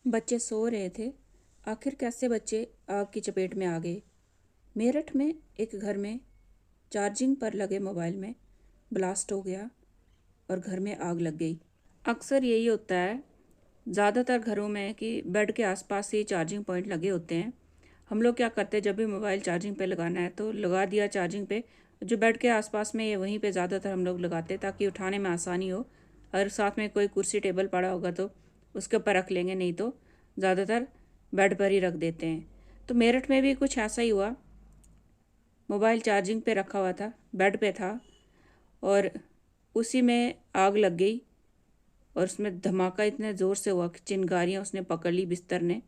बच्चे सो रहे थे। आखिर कैसे बच्चे आग की चपेट में आ गए। मेरठ में एक घर में चार्जिंग पर लगे मोबाइल में ब्लास्ट हो गया और घर में आग लग गई। अक्सर यही होता है ज़्यादातर घरों में कि बेड के आसपास ही चार्जिंग पॉइंट लगे होते हैं। हम लोग क्या करते हैं, जब भी मोबाइल चार्जिंग पे लगाना है तो लगा दिया चार्जिंग पे। जो बेड के आसपास में है वहीं पे ज़्यादातर हम लोग लगाते हैं ताकि उठाने में आसानी हो। और साथ में कोई कुर्सी टेबल पड़ा होगा तो उसके ऊपर रख लेंगे, नहीं तो ज़्यादातर बेड पर ही रख देते हैं। तो मेरठ में भी कुछ ऐसा ही हुआ। मोबाइल चार्जिंग पे रखा हुआ था, बेड पे था और उसी में आग लग गई। और उसमें धमाका इतने ज़ोर से हुआ कि चिंगारियाँ उसने पकड़ ली बिस्तर ने,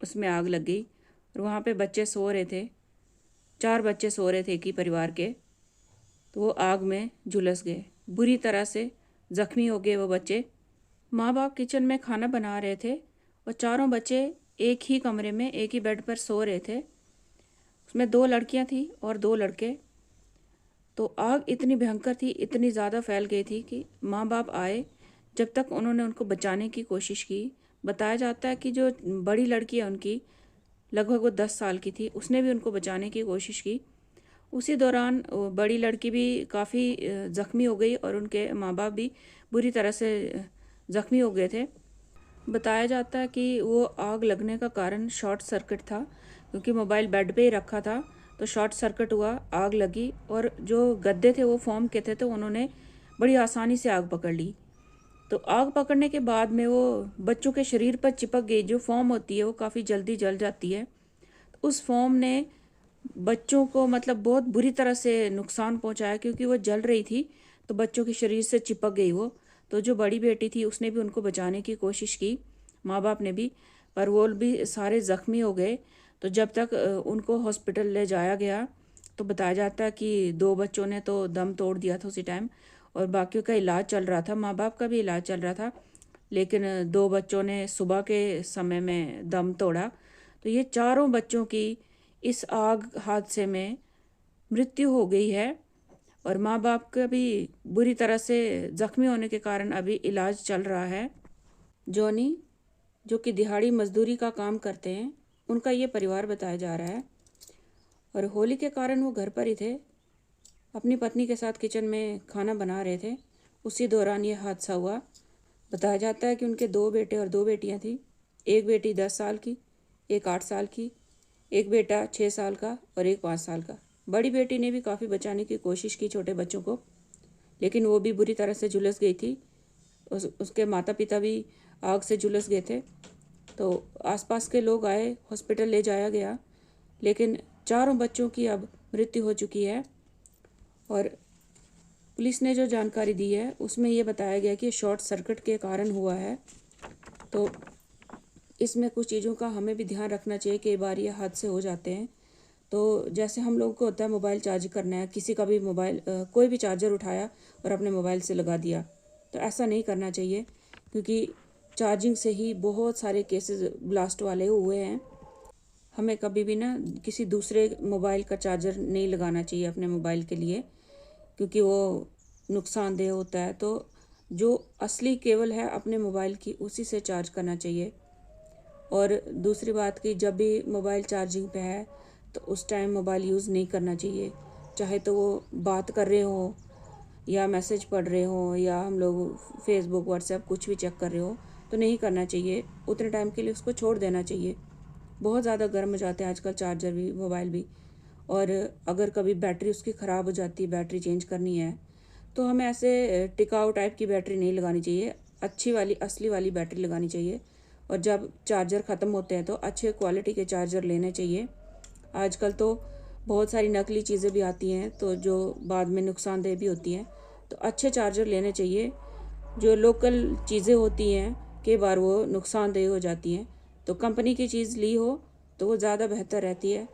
उसमें आग लग गई। और वहाँ पे बच्चे सो रहे थे, 4 बच्चे सो रहे थे एक ही परिवार के। तो वो आग में झुलस गए, बुरी तरह से ज़ख्मी हो गए वो बच्चे। माँ बाप किचन में खाना बना रहे थे और चारों बच्चे एक ही कमरे में एक ही बेड पर सो रहे थे। उसमें 2 लड़कियां थी और 2 लड़के। तो आग इतनी भयंकर थी, इतनी ज़्यादा फैल गई थी कि माँ बाप आए। जब तक उन्होंने उनको बचाने की कोशिश की, बताया जाता है कि जो बड़ी लड़की है उनकी, लगभग वो 10 साल की थी, उसने भी उनको बचाने की कोशिश की। उसी दौरान वो बड़ी लड़की भी काफ़ी ज़ख्मी हो गई और उनके माँ बाप भी बुरी तरह से ज़ख्मी हो गए थे। बताया जाता है कि वो आग लगने का कारण शॉर्ट सर्किट था, क्योंकि मोबाइल बेड पे ही रखा था। तो शॉर्ट सर्किट हुआ, आग लगी और जो गद्दे थे वो फोम के थे, तो उन्होंने बड़ी आसानी से आग पकड़ ली। तो आग पकड़ने के बाद में वो बच्चों के शरीर पर चिपक गई। जो फोम होती है वो काफ़ी जल्दी जल जाती है। तो उस फोम ने बच्चों को मतलब बहुत बुरी तरह से नुकसान पहुंचाया, क्योंकि वो जल रही थी तो बच्चों के शरीर से चिपक गई वो। तो जो बड़ी बेटी थी उसने भी उनको बचाने की कोशिश की, माँ बाप ने भी, पर वो भी सारे ज़ख्मी हो गए। तो जब तक उनको हॉस्पिटल ले जाया गया तो बताया जाता है कि 2 बच्चों ने तो दम तोड़ दिया था उसी टाइम और बाकियों का इलाज चल रहा था, माँ बाप का भी इलाज चल रहा था। लेकिन 2 बच्चों ने सुबह के समय में दम तोड़ा। तो ये चारों बच्चों की इस आग हादसे में मृत्यु हो गई है और माँ बाप का भी बुरी तरह से जख्मी होने के कारण अभी इलाज चल रहा है। जॉनी, जो कि दिहाड़ी मजदूरी का काम करते हैं, उनका ये परिवार बताया जा रहा है। और होली के कारण वो घर पर ही थे, अपनी पत्नी के साथ किचन में खाना बना रहे थे। उसी दौरान ये हादसा हुआ। बताया जाता है कि उनके 2 बेटे और 2 बेटियां थी। एक बेटी 10 साल की, एक 8 साल की, एक बेटा 6 साल का और एक 5 साल का। बड़ी बेटी ने भी काफ़ी बचाने की कोशिश की छोटे बच्चों को, लेकिन वो भी बुरी तरह से झुलस गई थी। उसके माता पिता भी आग से झुलस गए थे। तो आसपास के लोग आए, हॉस्पिटल ले जाया गया, लेकिन चारों बच्चों की अब मृत्यु हो चुकी है। और पुलिस ने जो जानकारी दी है उसमें ये बताया गया कि शॉर्ट सर्किट के कारण हुआ है। तो इसमें कुछ चीज़ों का हमें भी ध्यान रखना चाहिए। कई बार ये हादसे हो जाते हैं। तो जैसे हम लोगों को होता है मोबाइल चार्ज करना है, किसी का भी मोबाइल कोई भी चार्जर उठाया और अपने मोबाइल से लगा दिया, तो ऐसा नहीं करना चाहिए, क्योंकि चार्जिंग से ही बहुत सारे केसेस ब्लास्ट वाले हुए हैं। हमें कभी भी ना किसी दूसरे मोबाइल का चार्जर नहीं लगाना चाहिए अपने मोबाइल के लिए, क्योंकि वो नुकसानदेह होता है। तो जो असली केबल है अपने मोबाइल की, उसी से चार्ज करना चाहिए। और दूसरी बात कि जब भी मोबाइल चार्जिंग पे है तो उस टाइम मोबाइल यूज़ नहीं करना चाहिए, चाहे तो वो बात कर रहे हो या मैसेज पढ़ रहे हो या हम लोग फेसबुक व्हाट्सएप कुछ भी चेक कर रहे हो, तो नहीं करना चाहिए। उतने टाइम के लिए उसको छोड़ देना चाहिए। बहुत ज़्यादा गर्म हो जाते हैं आजकल चार्जर भी, मोबाइल भी। और अगर कभी बैटरी उसकी ख़राब हो जाती है, बैटरी चेंज करनी है, तो हमें ऐसे टिकाऊ टाइप की बैटरी नहीं लगानी चाहिए, अच्छी वाली असली वाली बैटरी लगानी चाहिए। और जब चार्जर ख़त्म होते हैं तो अच्छे क्वालिटी के चार्जर लेने चाहिए। आजकल तो बहुत सारी नकली चीज़ें भी आती हैं तो जो बाद में नुकसानदेह भी होती हैं। तो अच्छे चार्जर लेने चाहिए। जो लोकल चीज़ें होती हैं कई बार वो नुकसानदेह हो जाती हैं, तो कंपनी की चीज़ ली हो तो वो ज़्यादा बेहतर रहती है।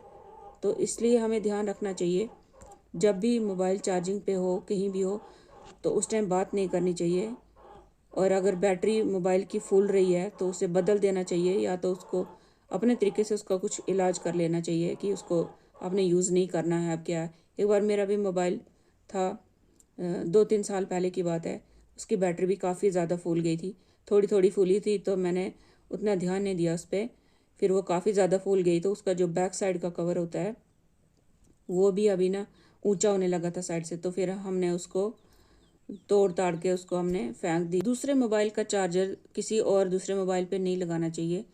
तो इसलिए हमें ध्यान रखना चाहिए, जब भी मोबाइल चार्जिंग पे हो कहीं भी हो तो उस टाइम बात नहीं करनी चाहिए। और अगर बैटरी मोबाइल की फूल रही है तो उसे बदल देना चाहिए, या तो उसको अपने तरीके से उसका कुछ इलाज कर लेना चाहिए कि उसको आपने यूज़ नहीं करना है। अब क्या है, एक बार मेरा भी मोबाइल था, 2-3 साल पहले की बात है, उसकी बैटरी भी काफ़ी ज़्यादा फूल गई थी। थोड़ी थोड़ी फूली थी तो मैंने उतना ध्यान नहीं दिया उस पर। फिर वो काफ़ी ज़्यादा फूल गई, तो उसका जो बैक साइड का कवर होता है वो भी अभी ना ऊंचा होने लगा था साइड से, तो फिर हमने उसको तोड़ ताड़ के उसको हमने फेंक दी। दूसरे मोबाइल का चार्जर किसी और दूसरे मोबाइल पे नहीं लगाना चाहिए,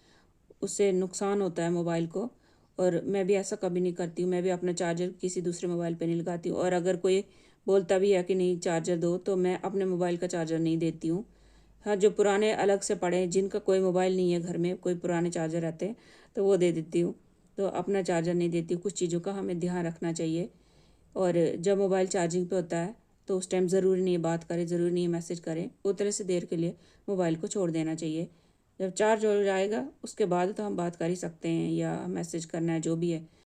उससे नुकसान होता है मोबाइल को। और मैं भी ऐसा कभी नहीं करती हूँ, मैं भी अपना चार्जर किसी दूसरे मोबाइल पे नहीं लगाती हूँ। और अगर कोई बोलता भी है कि नहीं चार्जर दो, तो मैं अपने मोबाइल का चार्जर नहीं देती हूँ। हाँ, जो पुराने अलग से पड़े हैं, जिनका कोई मोबाइल नहीं है घर में, कोई पुराने चार्जर रहते हैं, तो वो दे देती हूँ। तो अपना चार्जर नहीं देती हूँ। कुछ चीज़ों का हमें ध्यान रखना चाहिए। और जब मोबाइल चार्जिंग पे होता है तो उस टाइम ज़रूरी नहीं है बात करें, ज़रूरी नहीं है मैसेज करें, उतने से देर के लिए मोबाइल को छोड़ देना चाहिए। जब चार्ज हो जाएगा उसके बाद तो हम बात कर ही सकते हैं या मैसेज करना है, जो भी है।